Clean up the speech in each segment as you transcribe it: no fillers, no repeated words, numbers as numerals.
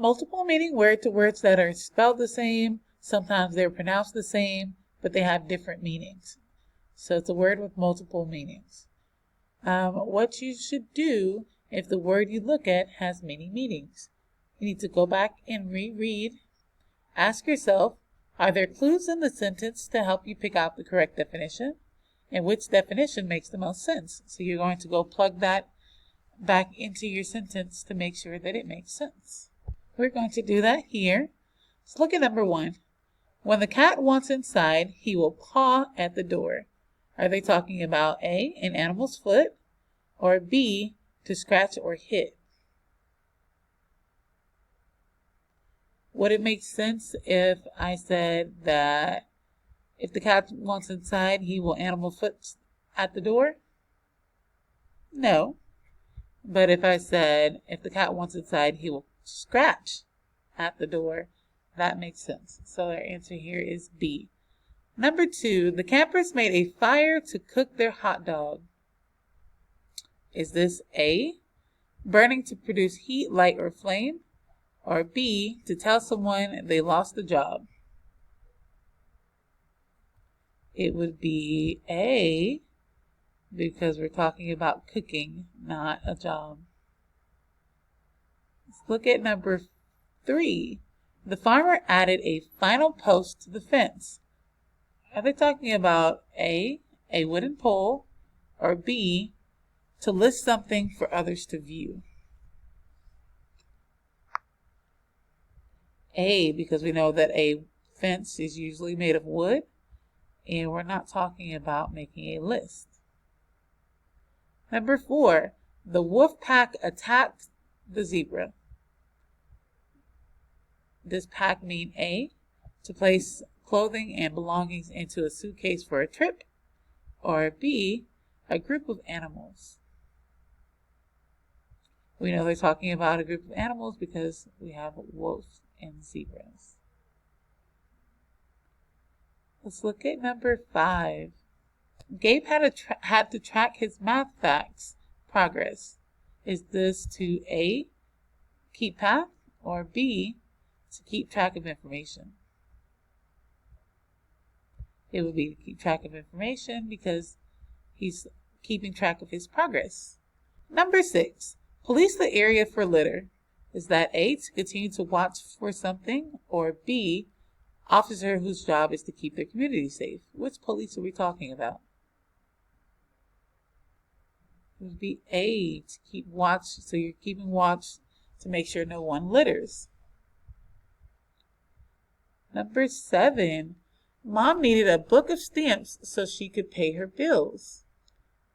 multiple meaning word to words that are spelled the same. Sometimes they're pronounced the same, but they have different meanings. So it's a word with multiple meanings. What you should do if the word you look at has many meanings. You need to go back and reread. Ask yourself, are there clues in the sentence to help you pick out the correct definition? And which definition makes the most sense? So you're going to go plug that back into your sentence to make sure that it makes sense. We're going to do that here. Let's look at number 1. When the cat wants inside, he will paw at the door. Are they talking about A, an animal's foot, or B, to scratch or hit? Would it make sense if I said that if the cat wants inside, he will animal foot at the door? No. But if I said if the cat wants inside, he will scratch at the door, that makes sense. So our answer here is B. Number 2, the campers made a fire to cook their hot dog. Is this A, burning to produce heat, light, or flame? Or B, to tell someone they lost the job? It would be A, because we're talking about cooking, not a job. Let's look at number 3. The farmer added a final post to the fence. Are they talking about A, a wooden pole, or B, to list something for others to view? A, because we know that a fence is usually made of wood, and we're not talking about making a list. Number 4, the wolf pack attacked the zebra. Does pack mean A, to place clothing and belongings into a suitcase for a trip, or B, a group of animals? We know they're talking about a group of animals because we have wolves and zebras. Let's look at number 5. Gabe had to track his math facts progress. Is this to A, keep path, or B, to keep track of information? It would be to keep track of information because he's keeping track of his progress. Number 6, police the area for litter. Is that A, to continue to watch for something, or B, officer whose job is to keep their community safe? Which police are we talking about? It would be A, to keep watch, so you're keeping watch to make sure no one litters. Number 7, Mom needed a book of stamps so she could pay her bills.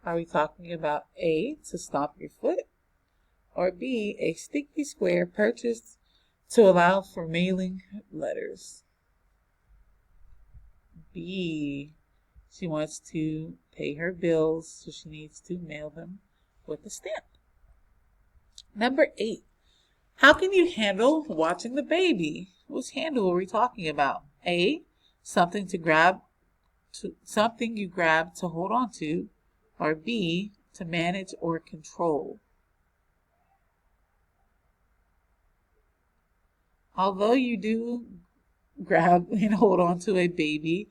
Are we talking about A, to stomp your foot, or B, a sticky square purchased to allow for mailing letters? B, she wants to pay her bills, so she needs to mail them with a stamp. Number 8, how can you handle watching the baby? Which handle are we talking about? A, something you grab to hold on to, or B, to manage or control? Although you do grab and hold on to a baby,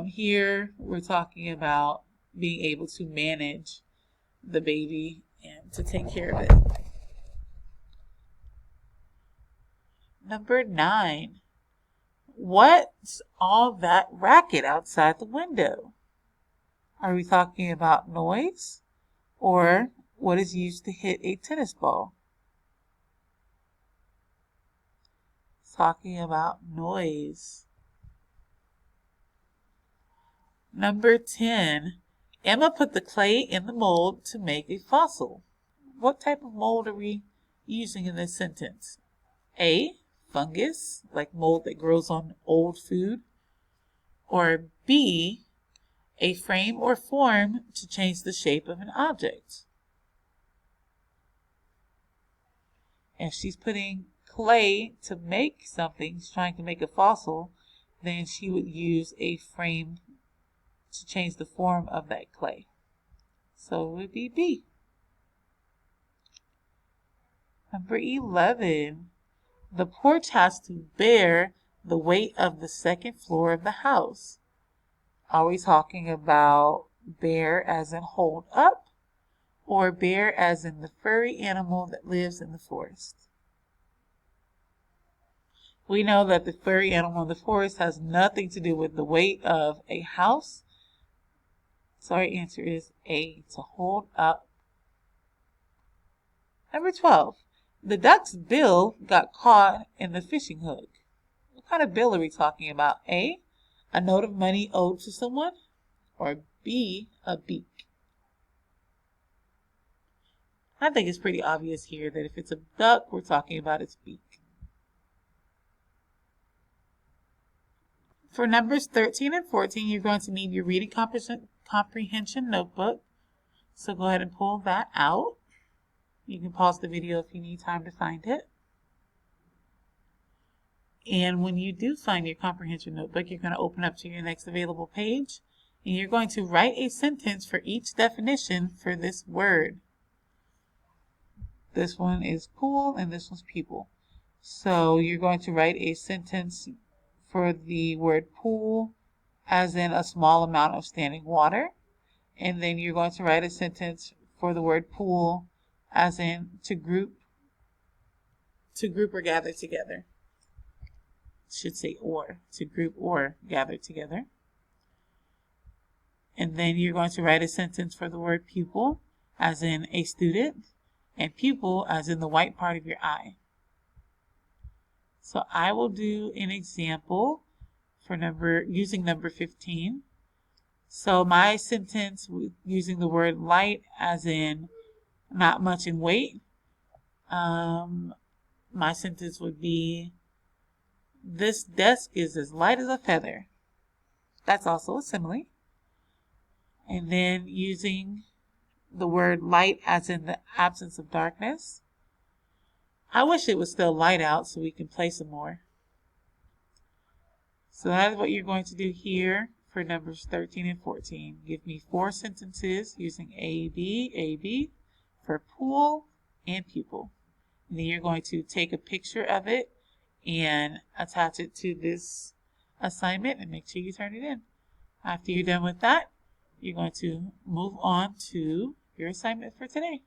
here we're talking about being able to manage the baby and to take care of it. Number 9, what's all that racket outside the window? Are we talking about noise, or what is used to hit a tennis ball? Talking about noise. Number 10, Emma put the clay in the mold to make a fossil. What type of mold are we using in this sentence? A, fungus, like mold that grows on old food, or B, a frame or form to change the shape of an object? And she's putting clay to make something, she's trying to make a fossil, then she would use a frame to change the form of that clay. So it would be B. Number 11, The porch has to bear the weight of the second floor of the house. Are we talking about bear as in hold up, or bear as in the furry animal that lives in the forest? We know that the furry animal in the forest has nothing to do with the weight of a house. So our answer is A, to hold up. Number 12. The duck's bill got caught in the fishing hook. What kind of bill are we talking about? A, a note of money owed to someone, or B, a beak? I think it's pretty obvious here that if it's a duck, we're talking about its beak. For numbers 13 and 14, you're going to need your reading comprehension notebook. So go ahead and pull that out. You can pause the video if you need time to find it. And when you do find your comprehension notebook, you're going to open up to your next available page, and you're going to write a sentence for each definition for this word. This one is pool and this one's pupil. So you're going to write a sentence for the word pool as in a small amount of standing water. And then you're going to write a sentence for the word pool as in to group or gather together. Should say or, to group or gather together. And then you're going to write a sentence for the word pupil as in a student, and pupil as in the white part of your eye. So I will do an example for using number 15. So my sentence using the word light as in not much in weight, my sentence would be, this desk is as light as a feather. That's also a simile. And then using the word light as in the absence of darkness. I wish it was still light out so we can play some more. So that is what you're going to do here for numbers 13 and 14. Give me 4 sentences using A, B for pool and pupil. And then you're going to take a picture of it and attach it to this assignment and make sure you turn it in. After you're done with that, you're going to move on to your assignment for today.